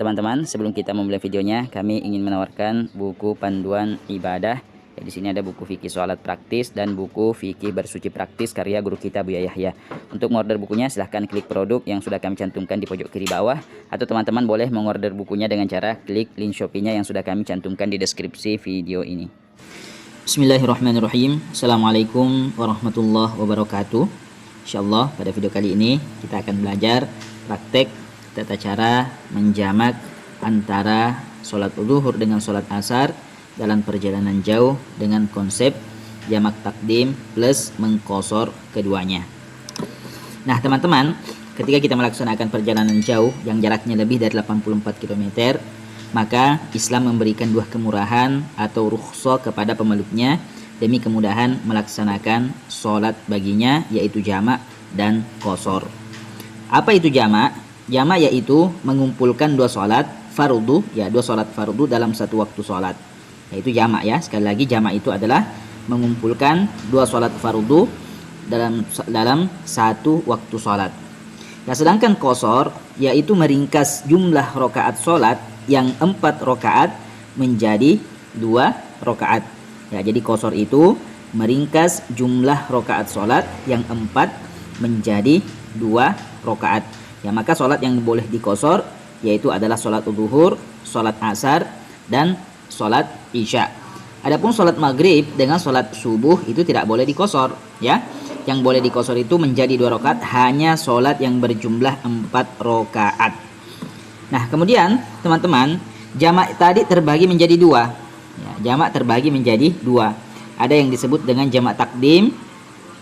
Teman-teman, sebelum kita memulai videonya, kami ingin menawarkan buku panduan ibadah. Ya, di sini ada buku fikih sholat praktis dan buku fikih bersuci praktis karya guru kita Buya Yahya. Untuk mengorder bukunya, silahkan klik produk yang sudah kami cantumkan di pojok kiri bawah. Atau teman-teman boleh mengorder bukunya dengan cara klik link Shopee-nya yang sudah kami cantumkan di deskripsi video ini. Bismillahirrahmanirrahim. Assalamualaikum warahmatullahi wabarakatuh. Insyaallah pada video kali ini kita akan belajar praktek tata cara menjamak antara sholat zuhur dengan sholat asar dalam perjalanan jauh dengan konsep jamak takdim plus mengqashar keduanya. Nah teman-teman, ketika kita melaksanakan perjalanan jauh yang jaraknya lebih dari 84 km, maka Islam memberikan dua kemurahan atau rukhsah kepada pemeluknya demi kemudahan melaksanakan sholat baginya, yaitu jamak dan qashar. Apa itu jamak? Jamak yaitu mengumpulkan dua sholat fardu, ya dua sholat fardu dalam satu waktu sholat. Yaitu jamak ya. Sekali lagi jamak itu adalah mengumpulkan dua sholat fardu dalam satu waktu sholat. Nah, sedangkan qashar yaitu meringkas jumlah rakaat sholat yang 4 rakaat menjadi 2 rakaat. Ya, jadi qashar itu meringkas jumlah rakaat sholat yang 4 menjadi 2 rakaat. Ya, maka sholat yang boleh diqashar yaitu adalah sholat zuhur, sholat asar, dan sholat isya. Adapun sholat maghrib dengan sholat subuh itu tidak boleh diqashar, ya. Yang boleh diqashar itu menjadi 2 rakaat, hanya sholat yang berjumlah 4 rakaat. Nah, kemudian teman-teman, jamak tadi terbagi menjadi 2. Ya, jamak terbagi menjadi 2. Ada yang disebut dengan jamak takdim.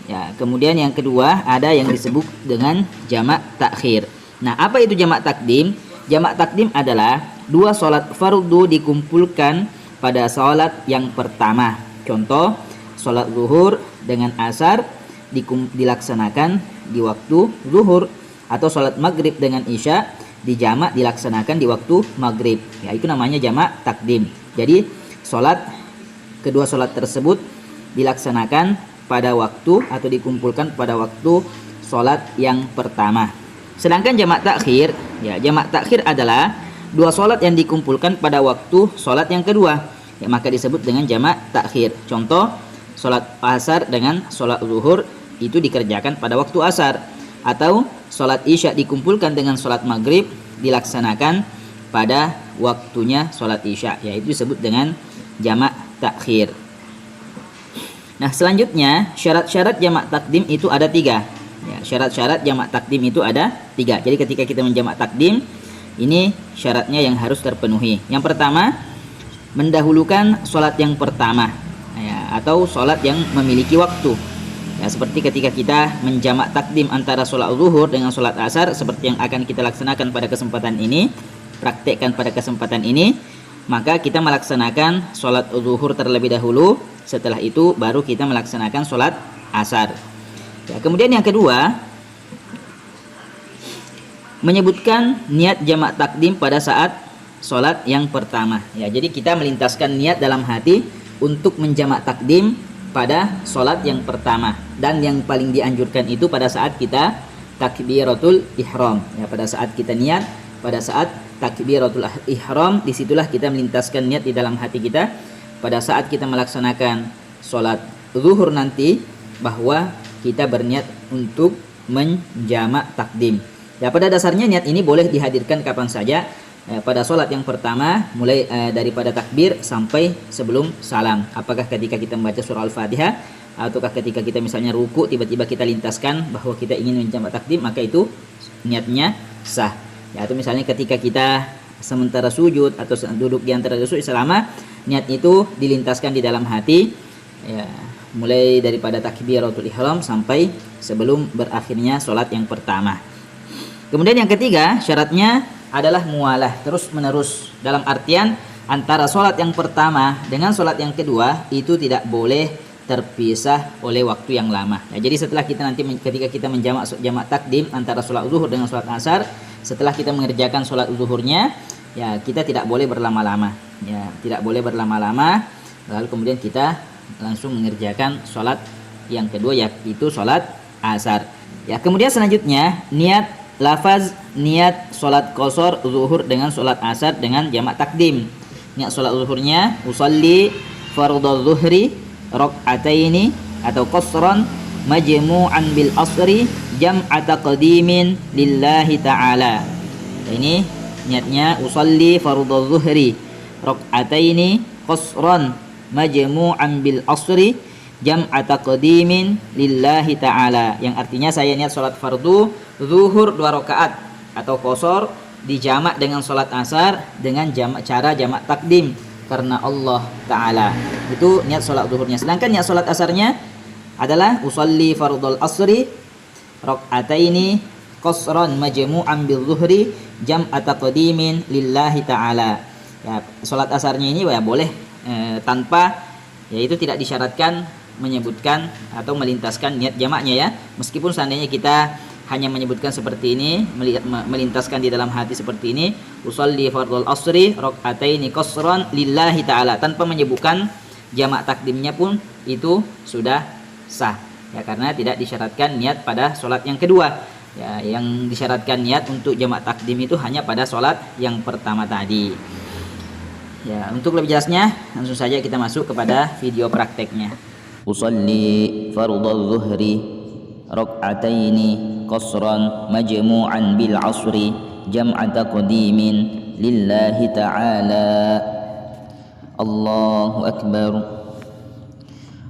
Ya, kemudian yang kedua ada yang disebut dengan jamak takhir. Nah, apa itu jamak takdim? Jamak takdim adalah dua sholat fardu dikumpulkan pada sholat yang pertama. Contoh, sholat zuhur dengan asar dilaksanakan di waktu zuhur, atau sholat maghrib dengan isya dijamak dilaksanakan di waktu maghrib. Ya, itu namanya jamak takdim. Jadi kedua sholat tersebut dilaksanakan pada waktu atau dikumpulkan pada waktu sholat yang pertama. Sedangkan jamak takhir, ya jamak takhir adalah dua sholat yang dikumpulkan pada waktu sholat yang kedua. Ya, maka disebut dengan jamak takhir. Contoh, sholat asar dengan sholat zuhur itu dikerjakan pada waktu asar, atau sholat isya dikumpulkan dengan sholat maghrib dilaksanakan pada waktunya sholat isya. Ya, itu disebut dengan jamak takhir. Nah, selanjutnya syarat-syarat jamak takdim itu ada 3. Ya, syarat-syarat jamak takdim itu ada 3. Jadi ketika kita menjamak takdim, ini syaratnya yang harus terpenuhi. Yang pertama, mendahulukan sholat yang pertama, ya, atau sholat yang memiliki waktu. Ya, seperti ketika kita menjamak takdim antara sholat zuhur dengan sholat asar, seperti yang akan kita laksanakan pada kesempatan ini, praktekkan pada kesempatan ini, maka kita melaksanakan sholat zuhur terlebih dahulu. Setelah itu baru kita melaksanakan sholat asar. Ya, kemudian yang kedua, menyebutkan niat jamak takdim pada saat sholat yang pertama. Ya, jadi kita melintaskan niat dalam hati untuk menjamak takdim pada sholat yang pertama. Dan yang paling dianjurkan itu pada saat kita takbiratul ihram. Ya, pada saat kita niat, pada saat takbiratul ihram, disitulah kita melintaskan niat di dalam hati kita. Pada saat kita melaksanakan sholat zuhur nanti, bahwa kita berniat untuk menjamak takdim. Ya, pada dasarnya niat ini boleh dihadirkan kapan saja, pada sholat yang pertama, mulai daripada takbir sampai sebelum salam. Apakah ketika kita membaca surah Al-Fatihah, ataukah ketika kita misalnya ruku, tiba-tiba kita lintaskan bahwa kita ingin menjamak takdim, maka itu niatnya sah. Ya, atau misalnya ketika kita sementara sujud atau duduk di antara sujud, selama niat itu dilintaskan di dalam hati, ya, mulai daripada takbiratul ihram sampai sebelum berakhirnya sholat yang pertama. Kemudian yang ketiga, syaratnya adalah mualah, terus menerus, dalam artian antara sholat yang pertama dengan sholat yang kedua itu tidak boleh terpisah oleh waktu yang lama. Ya, jadi setelah kita nanti ketika kita jamak takdim antara sholat zuhur dengan sholat asar, setelah kita mengerjakan sholat zuhurnya, ya kita tidak boleh berlama-lama. Ya, tidak boleh berlama-lama. Lalu kemudian kita langsung mengerjakan sholat yang kedua, yaitu sholat asar. Ya, kemudian selanjutnya niat lafaz niat sholat qasar zuhur dengan sholat asar dengan jamak takdim. Niat sholat zuhurnya usolli fardhu zuhri rakaataini atau qasran majmu'an bil asri jam'ata qadimin lillahi ta'ala. Ini niatnya usolli fardhu zuhri rakaataini qasran majmu'an bil asri jam'ata qadimin lillahi ta'ala, yang artinya saya niat sholat fardu zuhur 2 rakaat atau qasar dijamak dengan sholat asar dengan cara jamak takdim karena Allah Ta'ala. Itu niat sholat zuhurnya. Sedangkan niat sholat asarnya adalah usolli fardhul asri rakaataini qasran majmu'an bil zuhri jam'ata qadimin lillahi ta'ala. Ya, sholat asarnya ini ya boleh tanpa, yaitu tidak disyaratkan menyebutkan atau melintaskan niat jamaknya ya. Meskipun seandainya kita hanya menyebutkan seperti ini, melintaskan di dalam hati seperti ini, usolli fardhul asri rakaataini qasran lillahi ta'ala, tanpa menyebutkan jamak takdimnya pun itu sudah sah ya, karena tidak disyaratkan niat pada sholat yang kedua ya. Yang disyaratkan niat untuk jamak takdim itu hanya pada sholat yang pertama tadi ya. Untuk lebih jelasnya langsung saja kita masuk kepada video prakteknya. Usolli fardhu zuhri rak'ataini qasran majmu'an bil asri jam'ata qadimin lillahi ta'ala. Allahu akbar,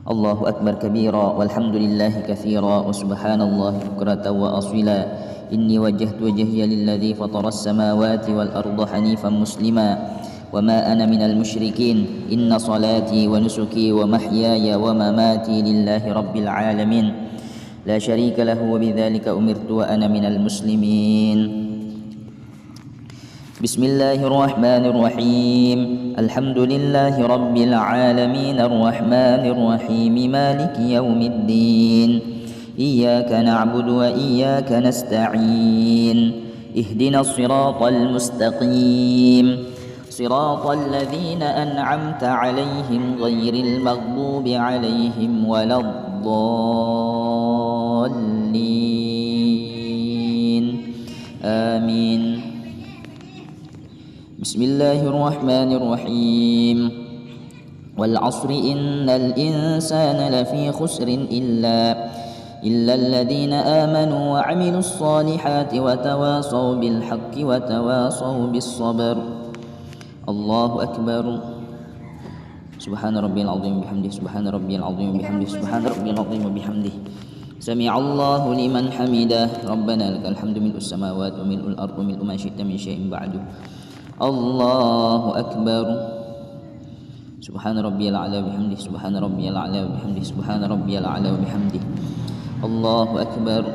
Allahu akbar kabira walhamdulillahi katsira wa subhanallahi bukratan wa asila. Inni wajjahtu wajhiya lilladzi fatara as-samawati wal arda hanifan muslima وما أنا من المشركين إن صلاتي ونسكي ومحياي ومماتي لله رب العالمين لا شريك له وبذلك أمرت وأنا من المسلمين. بسم الله الرحمن الرحيم الحمد لله رب العالمين الرحمن الرحيم مالك يوم الدين إياك نعبد وإياك نستعين اهدنا الصراط المستقيم صراط الذين أنعمت عليهم غير المغضوب عليهم ولا الضالين آمين. بسم الله الرحمن الرحيم والعصر إن الإنسان لفي خسر إلا الذين آمنوا وعملوا الصالحات وتواصوا بالحق وتواصوا بالصبر. الله أكبر. سبحان ربي العظيم بحمده سبحان ربي العظيم بحمده سبحان ربي العظيم بحمده سمع الله لمن حمده ربنا لك الحمد ملء السماوات وملء الأرض وملء ما شئت من شيء بعده. الله أكبر. سبحان ربي الأعلى بحمده سبحان ربي الأعلى بحمده سبحان ربي الأعلى بحمده. الله أكبر.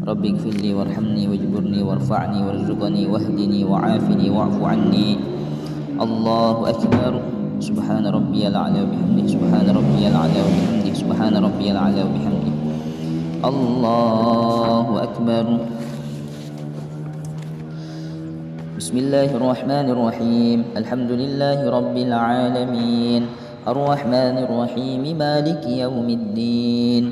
رب اغفر لي وارحمني واجبرني وارفعني وارزقني واهدني وعافني واعف عني. الله أكبر. سبحان ربي الأعلى وبحمده سبحان ربي الأعلى وبحمده سبحان ربي الأعلى وبحمده. الله أكبر. بسم الله الرحمن الرحيم الحمد لله رب العالمين الرحمن الرحيم مالك يوم الدين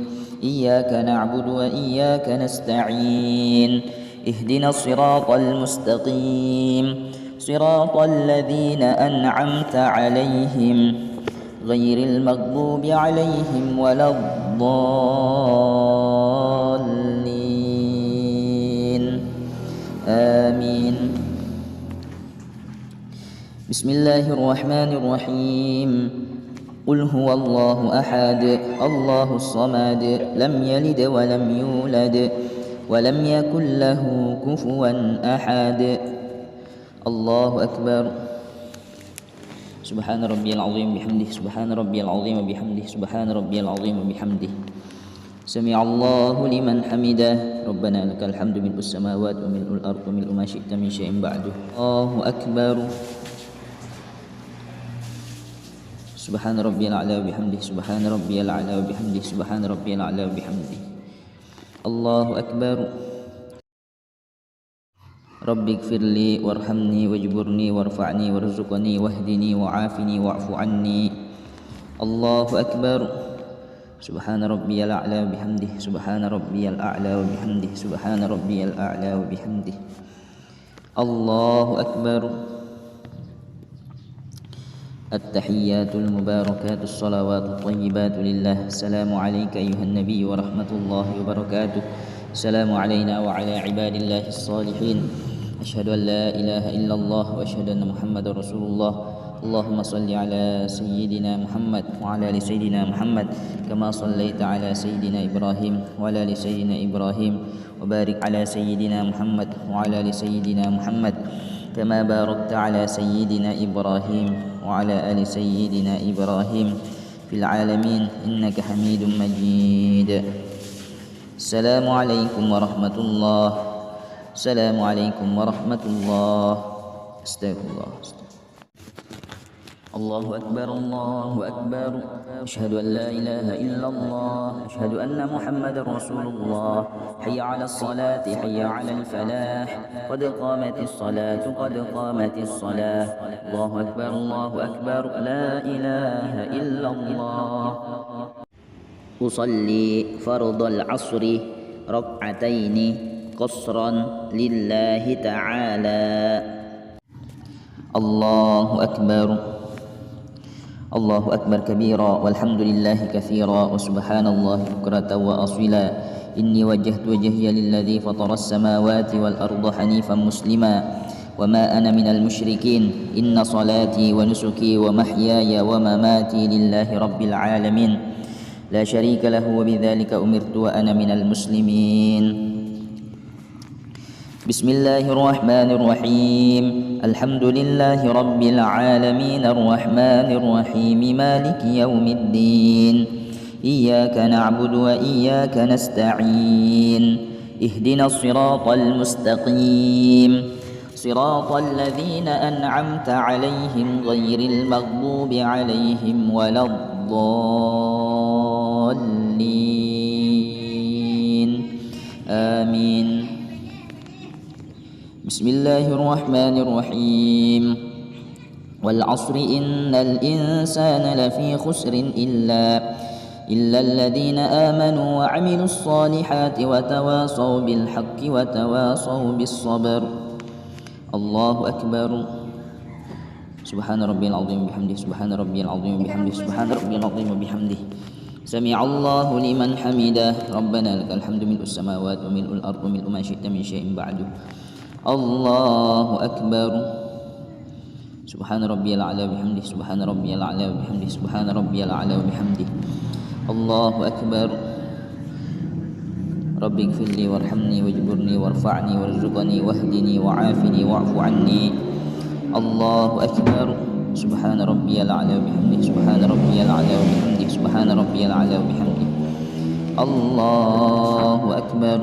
إياك نعبد وإياك نستعين اهدنا الصراط المستقيم صراط الذين أنعمت عليهم غير المغضوب عليهم ولا الضالين آمين. بسم الله الرحمن الرحيم قل هو الله أحد الله الصمد لم يلد ولم يولد ولم يكن له كفوا أحد. الله أكبر. سبحان ربي العظيم بحمده سبحان ربي العظيم بحمده سبحان ربي العظيم بحمده سمع الله لمن حمده ربنا لك الحمد ملء السماوات وملء الأرض وملء ما شئت من شيء بعده. الله أكبر. سبحان ربي الأعلى وبحمده سبحان ربي الأعلى وبحمده سبحان ربي الأعلى وبحمده. الله أكبر. رب اغفر لي وارحمني واجبرني وارفعني وارزقني واهدني وعافني واعف عني. الله أكبر. سبحان ربي الأعلى وبحمده سبحان ربي الأعلى وبحمده سبحان ربي الأعلى وبحمده. الله أكبر. التحيات المباركات الصلوات الطيبات لله. السلام عليك أيها النبي ورحمة الله وبركاته. السلام علينا وعلى عباد الله الصالحين. أشهد أن لا إله إلا الله وأشهد أن محمد رسول الله. اللهم صل على سيدنا محمد وعلى آل سيدنا محمد كما صليت على سيدنا إبراهيم وعلى آل سيدنا إبراهيم وبارك على سيدنا محمد وعلى آل سيدنا محمد كما باركت على سيدنا إبراهيم وعلى آل سيدنا إبراهيم في العالمين إنك حميد مجيد. السلام عليكم ورحمة الله. السلام عليكم ورحمة الله. استغفر الله. الله أكبر الله أكبر. أشهد أن لا إله إلا الله. أشهد أن محمد رسول الله. حي على الصلاة حي على الفلاح. قد قامت الصلاة قد قامت الصلاة. الله أكبر الله أكبر. لا إله إلا الله. أصلي فرض العصر ركعتين قصرا لله تعالى. الله أكبر. الله أكبر كبيرا والحمد لله كثيرا وسبحان الله بكرة وأصيلا. إني وجهت وجهي للذي فطر السماوات والأرض حنيفا مسلما وما أنا من المشركين. إن صلاتي ونسكي ومحياي ومماتي لله رب العالمين لا شريك له وبذلك أمرت وأنا من المسلمين. بسم الله الرحمن الرحيم. الحمد لله رب العالمين الرحمن الرحيم مالك يوم الدين. إياك نعبد وإياك نستعين. اهدنا الصراط المستقيم صراط الذين أنعمت عليهم غير المغضوب عليهم ولا الضالين آمين. بسم الله الرحمن الرحيم. والعصر إن الإنسان لفي خسر إلا الذين آمنوا وعملوا الصالحات وتواصوا بالحق وتواصوا بالصبر. الله أكبر. سبحان ربي العظيم وبحمده سبحان ربي العظيم وبحمده سبحان ربي العظيم وبحمده. سمع الله لمن حمده. ربنا لك الحمد ملء السماوات وملء الأرض وملء ما شئت من شيء بعده. الله أكبر. سبحان ربي الأعلى وبحمده سبحان ربي الأعلى وبحمده سبحان ربي الأعلى وبحمده. الله أكبر. ربي اغفر لي وارحمني واجبرني وارفعني وارزقني واهدني وعافني واعف عني. الله أكبر. سبحان ربي الأعلى وبحمده سبحان ربي الأعلى وبحمده سبحان ربي الأعلى وبحمده. الله أكبر.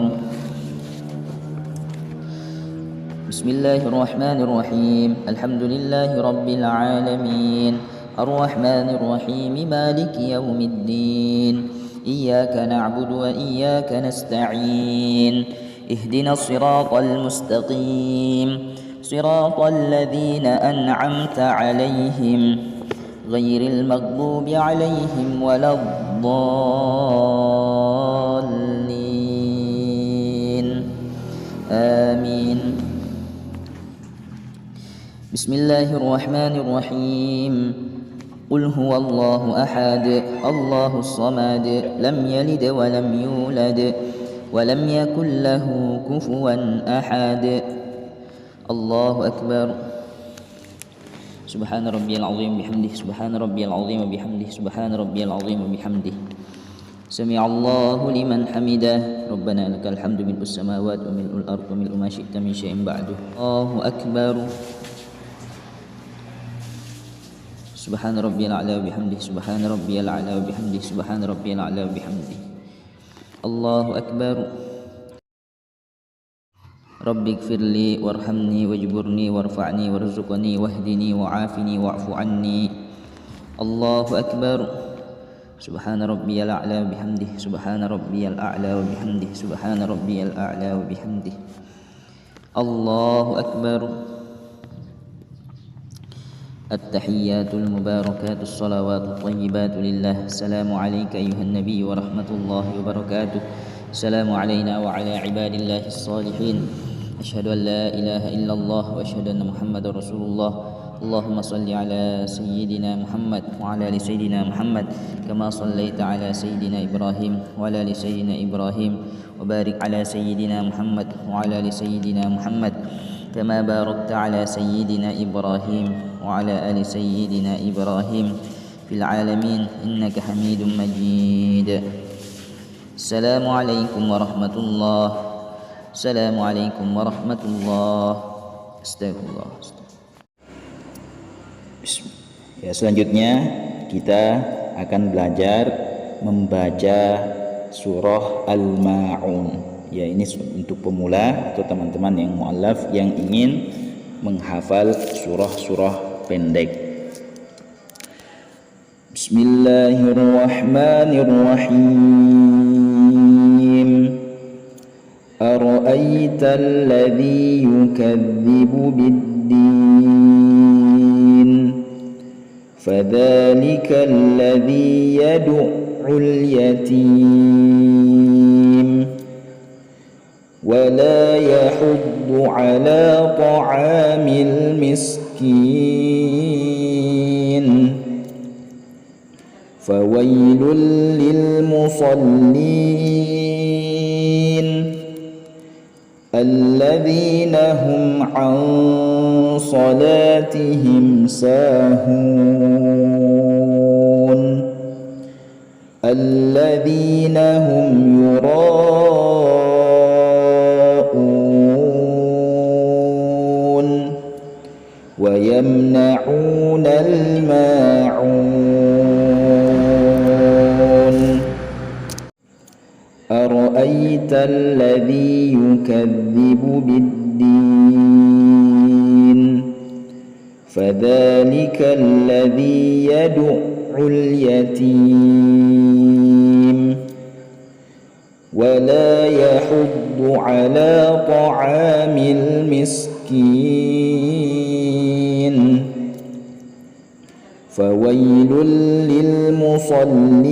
بسم الله الرحمن الرحيم. الحمد لله رب العالمين الرحمن الرحيم مالك يوم الدين. إياك نعبد وإياك نستعين. اهدنا الصراط المستقيم صراط الذين أنعمت عليهم غير المغضوب عليهم ولا الضالين آمين. بسم الله الرحمن الرحيم. قل هو الله أحد الله الصمد لم يلد ولم يولد ولم يكن له كفوا أحد. الله أكبر. سبحان ربي العظيم بحمده سبحان ربي العظيم بحمده سبحان ربي العظيم بحمده. سمع الله لمن حمده. ربنا لك الحمد ملء السماوات وملء الأرض وملء ما شئت من شيء بعده. الله أكبر. سبحان ربي الأعلى وبحمده سبحان ربي الأعلى وبحمده سبحان ربي الأعلى وبحمده. الله أكبر. ربي اغفر لي وارحمني واجبرني وارفعني وارزقني واهدني وعافني واعف عني. الله أكبر. سبحان ربي الأعلى وبحمده سبحان ربي الأعلى وبحمده سبحان ربي الأعلى وبحمده. الله أكبر. التحيات المباركات الصلوات الطيبات لله. السلام عليك أيها النبي ورحمة الله وبركاته. السلام علينا وعلى عباد الله الصالحين. أشهد أن لا إله إلا الله وأشهد أن محمد رسول الله. اللهم صل على سيدنا محمد وعلى آل سيدنا محمد كما صليت على سيدنا إبراهيم وعلى آل سيدنا إبراهيم وبارك على سيدنا محمد وعلى آل سيدنا محمد كما باركت على سيدنا إبراهيم وعلى آل سيدنا إبراهيم في العالمين إنك حميد مجيد. السلام عليكم ورحمة الله. السلام عليكم ورحمة الله. Astagfirullah. Ya, selanjutnya kita akan belajar membaca surah Al-Ma'un. Ya, ini untuk pemula atau teman-teman yang mu'allaf yang ingin menghafal surah-surah pendek. Bismillahirrahmanirrahim. Ara'aita alladhi yukadzibu bid-din fadhalika alladhi yad'ul yatim ولا يحض على طعام المسكين فويل للمصلين الذين هم عن صلاتهم ساهون الذين هم ويمنعون الماعون أرأيت الذي يكذب بالدين فذلك الذي يدع اليتيم ولا يحض على طعام المسكين فويل للمصلين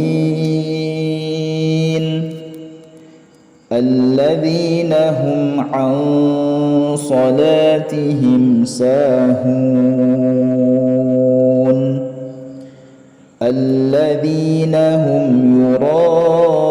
الذين هم عن صلاتهم ساهون الذين هم يراءون